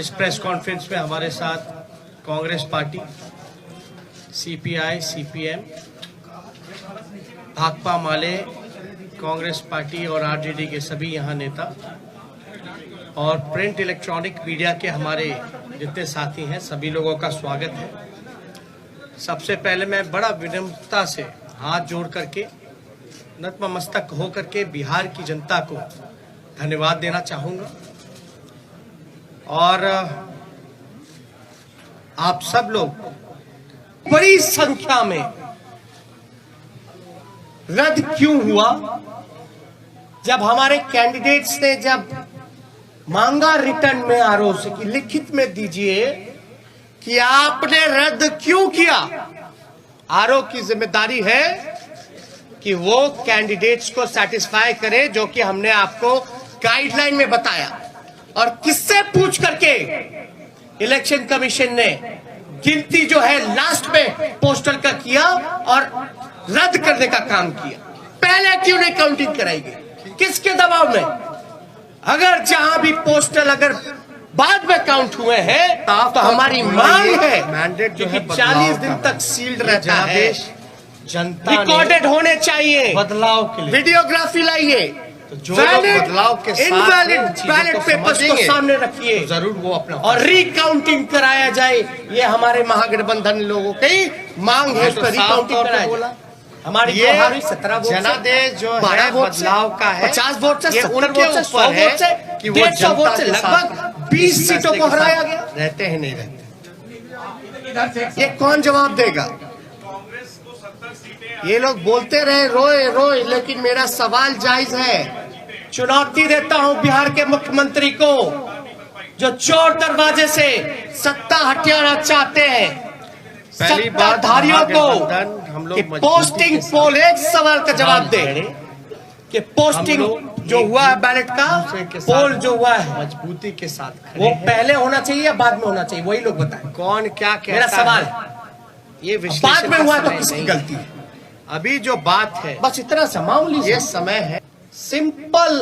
इस press conference में हमारे साथ कांग्रेस पार्टी, सीपीआई, सीपीएम, भाकपा माले, कांग्रेस पार्टी और आरजेडी के सभी यहाँ नेता और प्रिंट इलेक्ट्रॉनिक मीडिया के हमारे जितने साथी हैं, सभी लोगों का स्वागत है। सबसे पहले मैं बड़ा विनम्रता से हाथ जोड़ करके, नतमस्तक हो करके बिहार की जनता को धन्यवाद देना चाहूँगा। और आप सब लोग बड़ी संख्या में रद्द क्यों हुआ? जब हमारे कैंडिडेट्स ने जब मांगा रिटर्न में आरओ से कि लिखित में दीजिए कि आपने रद्द क्यों किया, आरओ की जिम्मेदारी है कि वो कैंडिडेट्स को सेटिस्फाई करे जो कि हमने आपको गाइडलाइन में बताया। और किससे पूछ करके इलेक्शन कमीशन ने गिनती जो है लास्ट में पोस्टल का किया और रद्द करने का काम किया? पहले क्यों नहीं काउंटिंग कराई गई? किसके दबाव में? अगर जहां भी पोस्टल अगर बाद में काउंट हुए हैं तो हमारी मांग है मैंडेट जो है 40 दिन तक सील्ड रहता है, जनता रिकॉर्डेड होने चाहिए। बदलाव के लिए वीडियोग्राफी लाइए, तो जो बदलाव के साथ इनवैलिड बैलेट पेपर्स को सामने रखिए, तो जरूर वो अपना और रिकाउंटिंग कराया जाए। ये हमारे महागठबंधन लोगों की मांग है, तो रिकाउंटिंग कराया जाए। हमारी ये 17 जनादेश जो है बदलाव का है, 50 वोट से 70 वोट से 100 वोट से कि वो 150 वोट से लगभग 20 सीटों को हराया गया। रहते हैं नहीं रहते, ये कौन जवाब देगा? ये लोग बोलते रहे रोए रोए, लेकिन मेरा सवाल जायज है। चुनौती देता हूं बिहार के मुख्यमंत्री को, जो चोर दरवाजे से सत्ता हथियाना चाहते हैं, सत्ताधारियों को हम लोग पोस्टिंग पोल, एक सवाल का जवाब दे कि पोस्टिंग जो हुआ है बैलेट का पोल जो हुआ है मजबूती के साथ वो पहले होना चाहिए या बाद में होना चाहिए? वही लोग बताएं कौन क्या कहता है। मेरा सवाल ये बाद में हुआ तो किसकी गलती है? अभी जो बात है बस इतना सा मामूली ये समय है, सिंपल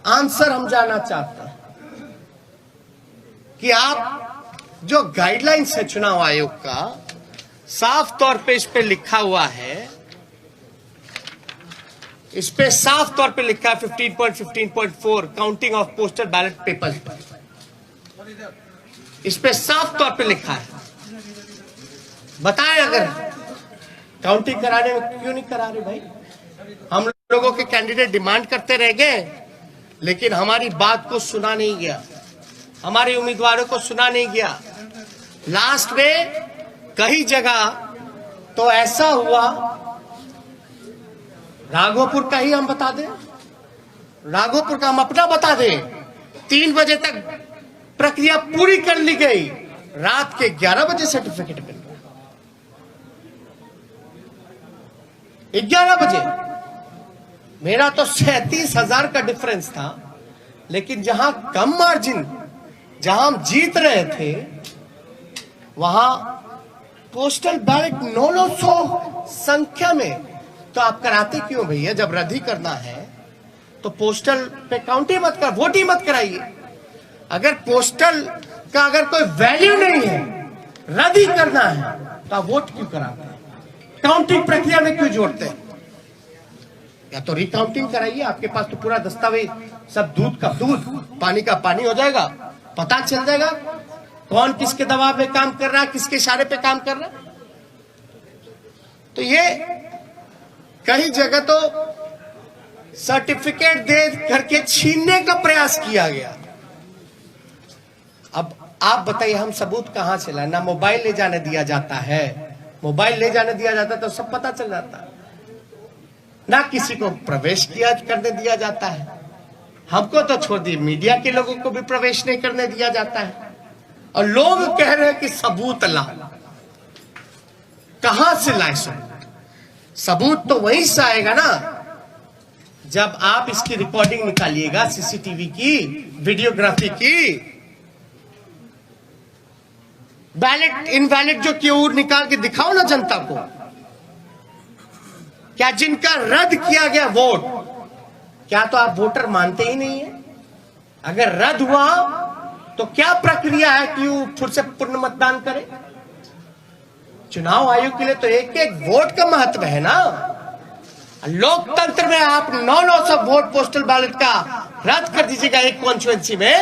आंसर हम जानना चाहते हैं कि आप जो गाइडलाइंस है चुनाव आयोग का, साफ तौर पे इस पे लिखा हुआ है, इस पे साफ तौर पे लिखा है 15.15.4 counting of postal ballot papers, इस पे साफ तौर पे लिखा है। बताएं अगर काउंटिंग कराने में क्यों नहीं करा रहे भाई? हम लोगों के कैंडिडेट डिमांड करते रह गए, लेकिन हमारी बात को सुना नहीं गया, हमारे उम्मीदवारों को सुना नहीं गया। लास्ट में कई जगह तो ऐसा हुआ, राघोपुर का ही हम बता दें, राघोपुर का हम अपना बता दें, 3 बजे तक प्रक्रिया पूरी कर ली गई, रात के 11 बजे सर्टिफिकेट मिल गया। 11 बजे मेरा तो 37,000 का डिफरेंस था, लेकिन जहां कम मार्जिन, जहां हम जीत रहे थे, वहां पोस्टल बैलेट 900 संख्या में। तो आप कराते क्यों भैया? जब रद्द ही करना है तो पोस्टल पे काउंट ही मत कर, वोट ही मत कराइए। अगर पोस्टल का अगर कोई वैल्यू नहीं है, रद्द ही करना है, तो आप वोट क्यों कराते हैं? काउंटिंग प्रक्रिया में क्यों जोड़ते हैं? या तो रिकाउंटिंग कराइए, आपके पास तो पूरा दस्तावेज, सब दूध का दूध, पानी का पानी हो जाएगा, पता चल जाएगा कौन किसके दबाव में काम कर रहा है, किसके इशारे पे काम कर रहा है। तो ये कई जगह तो सर्टिफिकेट दे करके छीनने का प्रयास किया गया। अब आप बताइए, हम सबूत कहां से लाए? ना मोबाइल ले जाने दिया जाता है, मोबाइल ले जाने दिया जाता तो सब पता चल जाता, ना किसी को प्रवेश किया करने दिया जाता है। हमको तो छोड़ दिए, मीडिया के लोगों को भी प्रवेश नहीं करने दिया जाता है। और लोग कह रहे हैं कि सबूत ला, कहां से लाए सबूत? सबूत तो वहीं से आएगा ना जब आप इसकी रिकॉर्डिंग निकालिएगा, सीसीटीवी की, वीडियोग्राफी की। बैलेट इनवैलिड जो क्यों निकाल के दिखाओ ना जनता को। क्या जिनका रद्द किया गया वोट, क्या तो आप वोटर मानते ही नहीं है? अगर रद्द हुआ तो क्या प्रक्रिया है कि वो फिर से पुनः मतदान करे? चुनाव आयोग के लिए तो एक एक वोट का महत्व है ना। लोकतंत्र में आप 900 वोट पोस्टल बैलेट का रद्द कर दीजिएगा एक कॉन्स्टिट्यूएंसी में,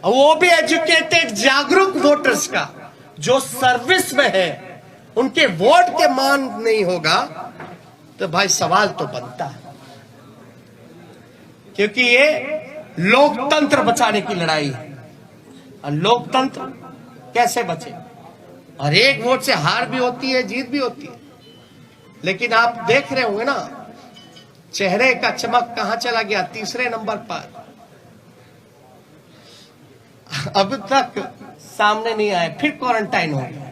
वो भी एजुकेटेड जागरूक वोटर्स का जो सर्विस में है, उनके वोट के मान नहीं होगा, तो भाई सवाल तो बनता है। क्योंकि ये लोकतंत्र बचाने की लड़ाई है, और लोकतंत्र कैसे बचे? और एक वोट से हार भी होती है, जीत भी होती है, लेकिन आप देख रहे होंगे ना, चेहरे का चमक कहां चला गया? तीसरे नंबर पर। अब तक सामने नहीं आए, फिर क्वारंटाइन हो गया,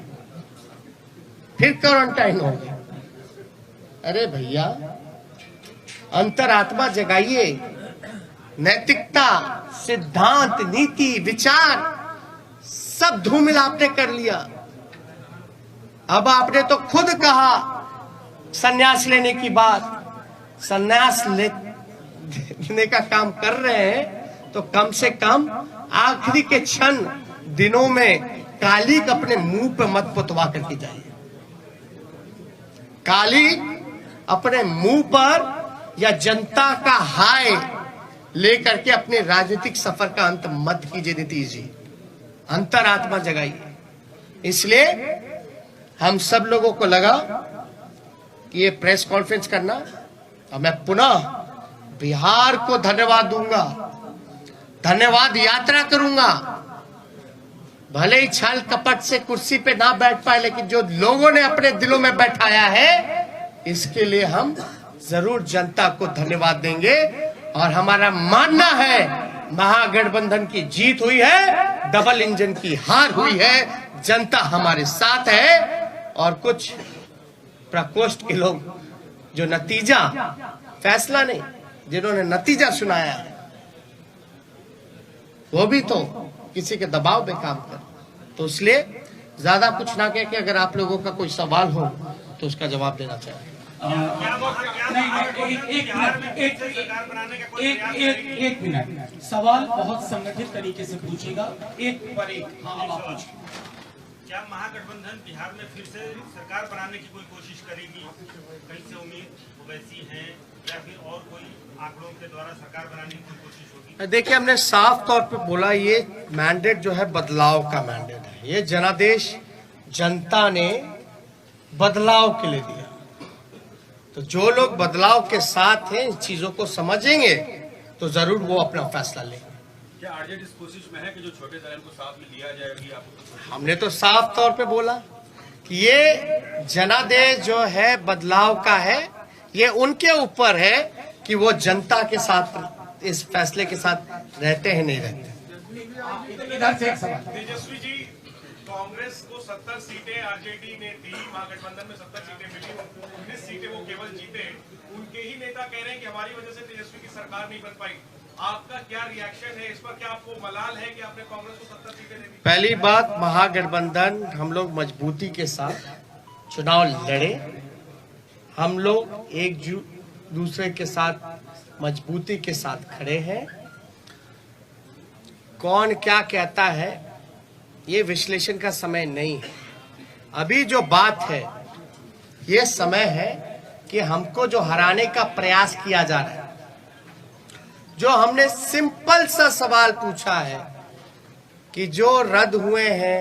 फिर क्वारंटाइन हो गया। अरे भैया, अंतरात्मा जगाइए, नैतिकता, सिद्धांत, नीति, विचार सब धूमिल आपने कर लिया। अब आपने तो खुद कहा संन्यास लेने की बात, संन्यास लेने का काम कर रहे हैं तो कम से कम आखिरी के क्षण दिनों में काली अपने मुंह पे मत पुतवा करके जाइए। काली अपने मुंह पर या जनता का हाय लेकर के अपने राजनीतिक सफर का अंत मत कीजिए नीतीश जी, अंतरात्मा जगाइए। इसलिए हम सब लोगों को लगा कि ये प्रेस कॉन्फ्रेंस करना, और मैं पुनः बिहार को धन्यवाद दूंगा, धन्यवाद यात्रा करूंगा। भले ही छल कपट से कुर्सी पे ना बैठ पाए, लेकिन जो लोगों ने अपने दिलों में बैठाया है, इसके लिए हम जरूर जनता को धन्यवाद देंगे। और हमारा मानना है महागठबंधन की जीत हुई है, डबल इंजन की हार हुई है, जनता हमारे साथ है। और कुछ प्रकोष्ठ के लोग जो नतीजा, फैसला नहीं, जिन्होंने नतीजा सुनाया है, वो भी तो किसी के दबाव में काम कर। तो इसलिए ज्यादा कुछ ना कह के, अगर आप लोगों का कोई सवाल हो तो उसका जवाब देना चाहिए। एक मिनट, सवाल बहुत संगठित तरीके से पूछेगा, एक पर एक। हाँ, अब आप पूछिए। क्या महागठबंधन बिहार में फिर से सरकार बनाने की कोई कोशिश करेगी? कहीं से उम्मीद वैसी है, या फिर और कोई आंकड़ों के द्वारा सरकार बनाने की कोई कोशिश होगी? देखिए, हमने साफ तौर पे बोला, ये मैंडेट जो है बदलाव का मैंडेट है। ये जनादेश जनता ने बदलाव के लिए दिया, तो जो लोग बदलाव के साथ हैं, इन चीजों को समझेंगे तो जरूर वो अपना फैसला लेंगे। क्या आरजेडी इस कोशिश में है कि जो छोटे दल को साथ में लिया जाए? अभी आपको हमने तो साफ तौर पे बोला कि ये जनादेश जो है बदलाव का है, ये उनके ऊपर है कि वो जनता के साथ, इस फैसले के साथ रहते हैं नहीं रहते। इधर से एक सवाल। तेजस्वी जी, कांग्रेस को 70 सीटें आरजेडी ने दी, महागठबंधन में 70 सीटें मिली, 19 सीटें वो केवल जीते। उनके ही नेता कह रहे हैं कि हमारी वजह से तेजस्वी की सरकार नहीं बन पाई। आपका क्या रिएक्शन है इस पर? क्या आपको मलाल है कि आपने कांग्रेस को 70 सीटें दे दी? पहली बात, महागठबंधन हम लोग मजबूती के साथ चुनाव लड़े, हम लोग एक दूसरे के साथ मजबूती के साथ खड़े हैं। कौन क्या कहता है, ये विश्लेषण का समय नहीं है। अभी जो बात है, ये समय है कि हमको जो हराने का प्रयास किया जा रहा है, जो हमने सिंपल सा सवाल पूछा है कि जो रद्द हुए हैं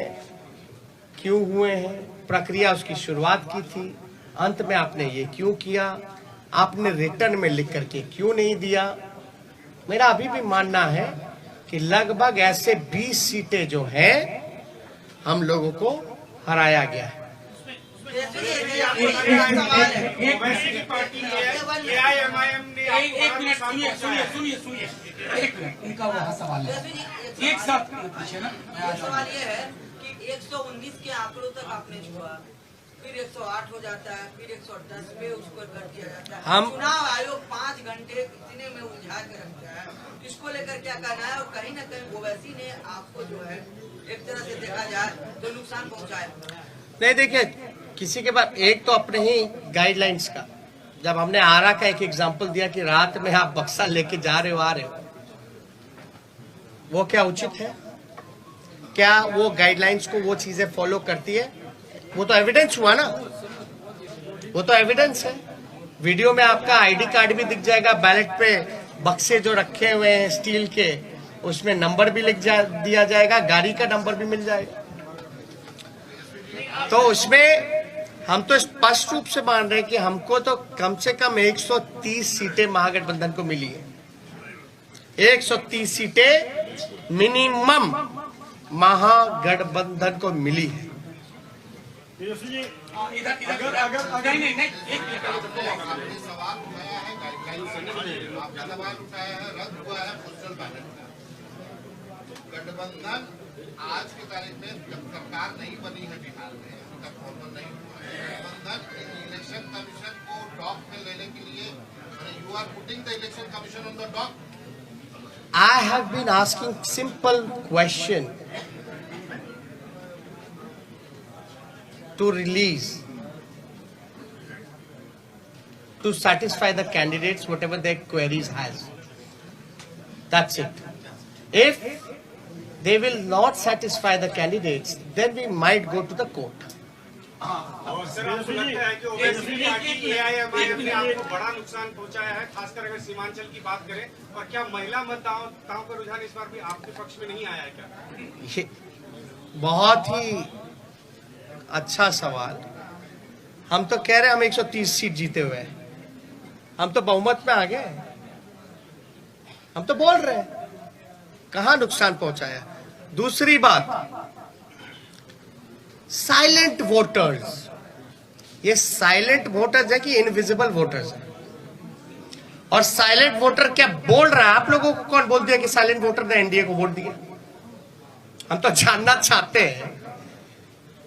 क्यों हुए हैं, प्रक्रिया उसकी शुरुआत की थी, अंत में आपने ये क्यों किया, आपने रिटर्न में लिख करके क्यों नहीं दिया। मेरा अभी भी मानना है कि लगभग ऐसे 20 सीटें जो हैं हम लोगों को हराया गया है। सुनिए, एक मिनट, उनका वह सवाल है, एक साथ पूछे ना। सवाल ये है कि 119 के आंकड़ों तक आपने छुआ, फिर 108 हो जाता है, फिर 110 पे उसको कर दिया जाता है। चुनाव आयोग 5 घंटे इतने में उलझा के रखता है, इसको लेकर क्या कहना है? और कहीं ना कहीं ओवैसी ने आपको जो है एक तरह से देखा जाए तो नुकसान पहुंचाया। नहीं, देखिए, किसी के पास एक तो अपने ही गाइडलाइंस का, जब हमने आरा का एक एग्जांपल दिया कि रात में आप बक्सा लेके जा रहे हो, आ रहे हो, वो क्या उचित है? क्या वो गाइडलाइंस को वो चीजें फॉलो करती है? वो तो एविडेंस हुआ ना, वो तो एविडेंस है। वीडियो में आपका आईडी कार्ड भी दिख जाएगा, बैलेट पे बक्से जो रखे हुए हैं स्टील के, उसमें नंबर भी दिया जाएगा, गाड़ी का नंबर भी मिल जाएगा। तो उसमें हम तो स्पष्ट रूप से मान रहे हैं कि हमको तो कम से कम 130 सीटें महागठबंधन को मिली है। 130 सीटें मिनिमम महागठबंधन को मिली है। इधर नहीं एक आपने सवाल उठाया है गाइडलाइन, आपने सवाल उठाया है रद्द हुआ है पोस्टल बैलेट। गठबंधन आज की तारीख में जब सरकार नहीं बनी है बिहार में, अभी तक फॉर्मल नहीं हुआ है, गठबंधन इलेक्शन कमीशन को डॉक में लेने के लिए, you are putting the election commission on the dock. I have been asking simple question to release, to satisfy the candidates whatever their queries has. That's it. If they will not satisfy the candidates, then we might go to the court. और sir आपको लगता है कि Owaisi party AIMIM ने आपको बड़ा नुकसान पहुंचाया है, खासकर अगर सीमांचल की बात करें? और क्या महिला मतदाताओं का रुझान इस बार भी आपके पक्ष में नहीं आया है क्या? ये बहुत ही अच्छा सवाल। हम तो कह रहे हैं हम 130 सीट जीते हुए हैं, हम तो बहुमत में आ गए, हम तो बोल रहे हैं कहां नुकसान पहुंचाया। दूसरी बात, साइलेंट वोटर्स, ये साइलेंट वोटर्स है कि इनविजिबल वोटर्स है? और साइलेंट वोटर क्या बोल रहा है? आप लोगों को कौन बोल दिया कि साइलेंट वोटर ने एनडीए को वोट दिया? हम तो जानना चाहते हैं।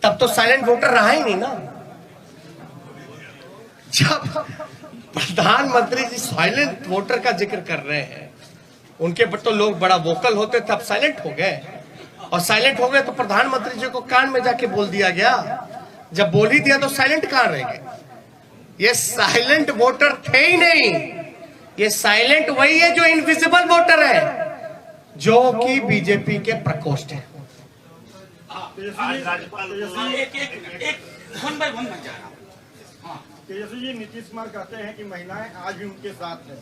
तब तो साइलेंट वोटर रहा ही नहीं ना। जब प्रधानमंत्री जी साइलेंट वोटर का जिक्र कर रहे हैं, उनके पर तो लोग बड़ा वोकल होते, तब साइलेंट हो गए। और साइलेंट हो गए तो प्रधानमंत्री जी को कान में जाके बोल दिया गया। जब बोल ही दिया तो साइलेंट कहां रह गए? ये साइलेंट वोटर थे ही नहीं। ये साइलेंट वही है जो इनविजिबल वोटर है, जो कि बीजेपी के प्रकोष्ठ है। वन बाय वन बन जा रहा हूं। तेजस्वी जी, नीतीश कुमार कहते हैं कि महिलाएं आज भी उनके साथ है,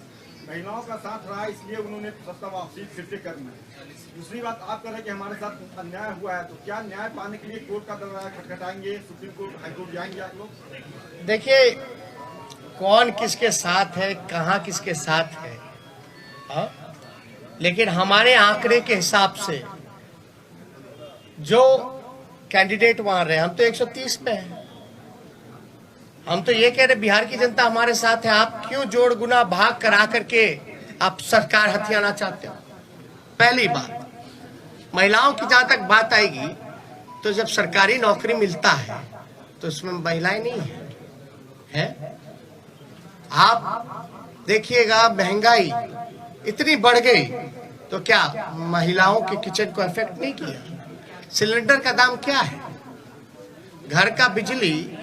महिलाओं का साथ रहा इसलिए उन्होंने सत्ता वापसी फिर से करना है। दूसरी बात, आप कह रहे हैं कि हमारे साथ अन्याय हुआ है, तो क्या न्याय पाने के लिए कोर्ट का दरवाजा खटखटाएंगे, सुप्रीम कोर्ट, हाई कोर्ट जाएंगे आप लोग? देखिए, कौन किसके साथ है, कहां किसके साथ है, हा? लेकिन हमारे आंकड़े के हिसाब से जो कैंडिडेट वहां रहे, हम तो 130 पे हैं। हम तो ये कह रहे बिहार की जनता हमारे साथ है। आप क्यों जोड़ गुना भाग करा करके आप सरकार हथियाना चाहते हो? पहली बात, महिलाओं की जहां तक बात आएगी, तो जब सरकारी नौकरी मिलता है तो उसमें महिलाएं नहीं है? आप देखिएगा, महंगाई इतनी बढ़ गई तो क्या महिलाओं के किचन को इफेक्ट नहीं किया? सिलेंडर का दाम क्या है? घर का बिजली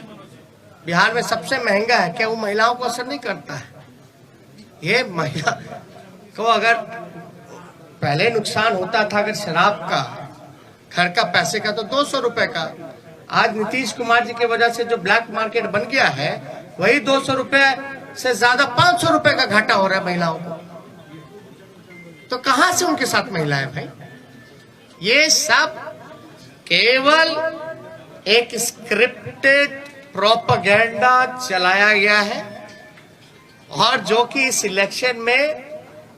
बिहार में सबसे महंगा है, क्या वो महिलाओं को असर नहीं करता है? ये महिला को अगर पहले नुकसान होता था अगर शराब का, घर का पैसे का, तो 200 रुपए का, आज नीतीश कुमार जी की वजह से जो ब्लैक मार्केट बन गया है, वही 200 रुपए से ज्यादा 500 रुपए का घाटा हो रहा है महिलाओं को। तो कहां से उनके साथ महिलाएं भाई? ये सब केवल एक स्क्रिप्टेड प्रोपेगेंडा चलाया गया है, और जो कि इस इलेक्शन में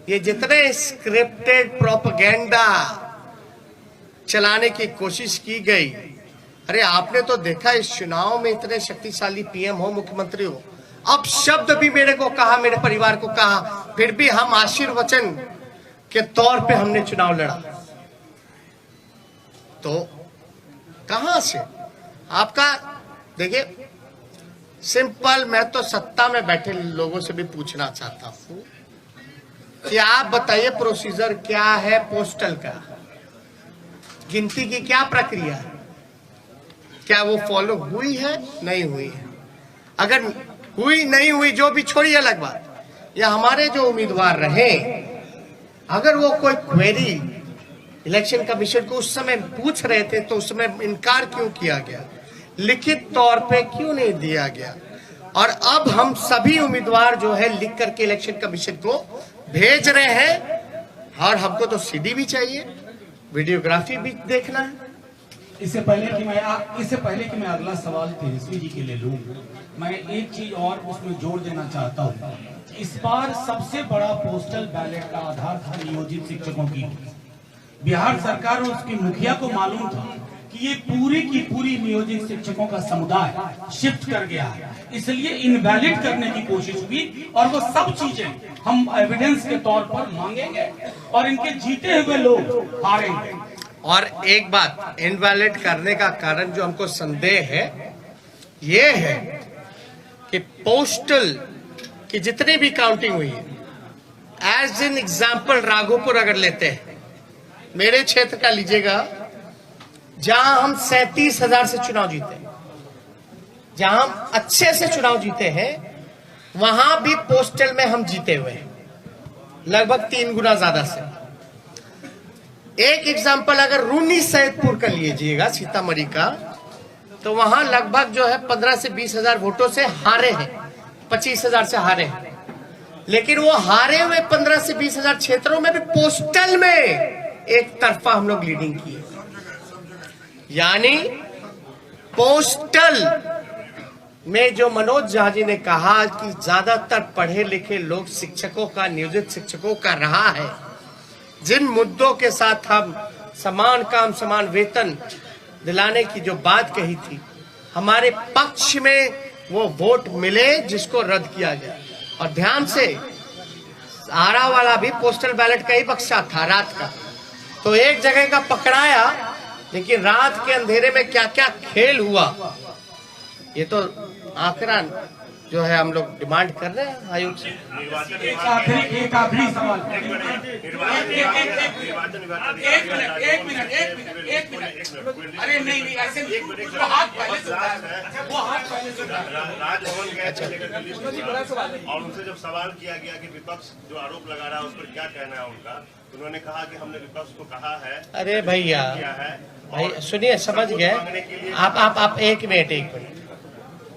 ये जितने स्क्रिप्टेड प्रोपेगेंडा चलाने की कोशिश की गई, अरे आपने तो देखा इस चुनाव में इतने शक्तिशाली पीएम हो, मुख्यमंत्री हो, अब शब्द भी मेरे को कहा, मेरे परिवार को कहा, फिर भी हम आशीर्वचन के तौर पे हमने चुनाव लड़ा। तो कहां से आपका? देखिए सिंपल, मैं तो सत्ता में बैठे लोगों से भी पूछना चाहता हूं कि आप बताइए प्रोसीजर क्या है पोस्टल का? गिनती की क्या प्रक्रिया है? क्या वो फॉलो हुई है, नहीं हुई है? अगर हुई नहीं हुई, जो भी छोड़िए अलग बात, या हमारे जो उम्मीदवार रहे, अगर वो कोई क्वेरी इलेक्शन कमीशन को उस समय पूछ रहे थे तो उस समय इनकार क्यों किया गया, लिखित तौर पे क्यों नहीं दिया गया। और अब हम सभी उम्मीदवार जो है लिख करके इलेक्शन कमीशन को भेज रहे हैं, और हमको तो सीडी भी चाहिए, वीडियोग्राफी भी देखना है। इससे पहले कि मैं अगला सवाल तेजस्वी जी के लिए लूं, मैं एक चीज और उसमें जोड़ देना चाहता हूं। इस बार सबसे बड़ा पोस्टल बैलेट का आधार था नियोजित शिक्षकों की। बिहार सरकार और उसकी मुखिया को मालूम था कि ये पूरी की पूरी नियोजित शिक्षकों का समुदाय शिफ्ट कर गया है, इसलिए इनवैलिड करने की कोशिश हुई और वो सब चीजें हम एविडेंस के तौर पर मांगेंगे और इनके जीते हुए लोग हारेंगे। और एक बात, इनवैलिड करने का कारण जो हमको संदेह है ये है कि पोस्टल की जितनी भी काउंटिंग हुई है, एज एन एग्जाम्पल राघोपुर अगर लेते हैं, मेरे क्षेत्र का लीजिएगा, जहां हम 37,000 से चुनाव जीते, जहां हम अच्छे से चुनाव जीते हैं, वहां भी पोस्टल में हम जीते हुए हैं लगभग 3 गुना ज्यादा से। एक एग्जाम्पल अगर रूनी सैदपुर का लीजिएगा, सीतामढ़ी का, तो वहां लगभग जो है 15 से 20,000 वोटों से हारे हैं, 25,000 से हारे हैं। लेकिन वो हारे हुए 15 से 20,000 क्षेत्रों में भी पोस्टल में एक तरफा हम लोग लीडिंग किए। यानी पोस्टल में जो मनोज झा जी ने कहा कि ज्यादातर पढ़े लिखे लोग शिक्षकों का, नियोजित शिक्षकों का रहा है, जिन मुद्दों के साथ हम समान काम समान वेतन दिलाने की जो बात कही थी, हमारे पक्ष में वो वोट मिले जिसको रद्द किया गया। और ध्यान से, आरा वाला भी पोस्टल बैलेट का ही बक्सा था रात का, तो एक जगह का पकड़ाया, लेकिन रात के अंधेरे में क्या क्या खेल हुआ, ये तो आंकड़ा जो है हम लोग डिमांड कर रहे हैं आयोग से। एक आखिरी सवाल। एक मिनट। अरे नहीं ऐसे वो हाथ पहले से राजभवन गए थे और उनसे जब सवाल किया गया कि विपक्ष जो आरोप लगा रहा है उस पर क्या कहना है उनका, उन्होंने कहा कि हमने विपक्ष को कहा है। अरे भैया भाई सुनिए, समझ गए आप। एक मिनट,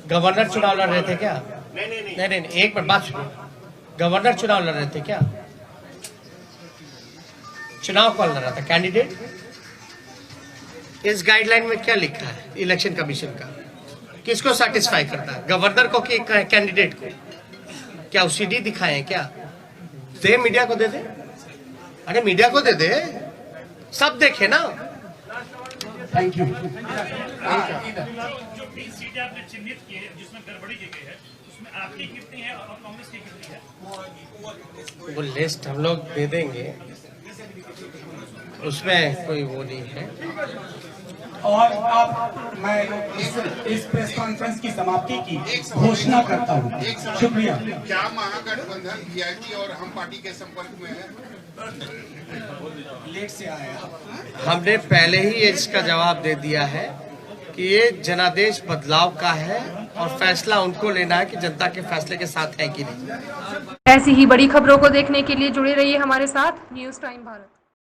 गवर्नर चुनाव लड़ रहे थे क्या? नहीं, एक मिनट बात सुनिए। गवर्नर चुनाव लड़ रहे थे क्या? चुनाव कौन लड़ रहा था? कैंडिडेट। इस गाइडलाइन में क्या लिखा है इलेक्शन कमीशन का? किसको सेटिस्फाई करता है, गवर्नर को कि कैंडिडेट को? क्या सीडी दिखाए क्या? दे, मीडिया को दे दे। अरे मीडिया को दे दे, सब देखे ना। Thank you. जो 20 सीटें आपने चिन्हित की है जिसमें गड़बड़ी की गई है, उसमें आपकी कितनी है और कांग्रेस की कितनी है? वो लिस्ट हम लोग दे देंगे, उसमें कोई वो नहीं है। और अब मैं इस प्रेस कॉन्फ्रेंस की समाप्ति की घोषणा करता हूँ। शुक्रिया। क्या महागठबंधन वीआईपी और हम पार्टी के संपर्क में है? लेट से आया। हमने पहले ही इसका जवाब दे दिया है कि ये जनादेश बदलाव का है और फैसला उनको लेना है कि जनता के फैसले के साथ है कि नहीं। ऐसी ही बड़ी खबरों को देखने के लिए जुड़े रहिए हमारे साथ न्यूज़ टाइम भारत।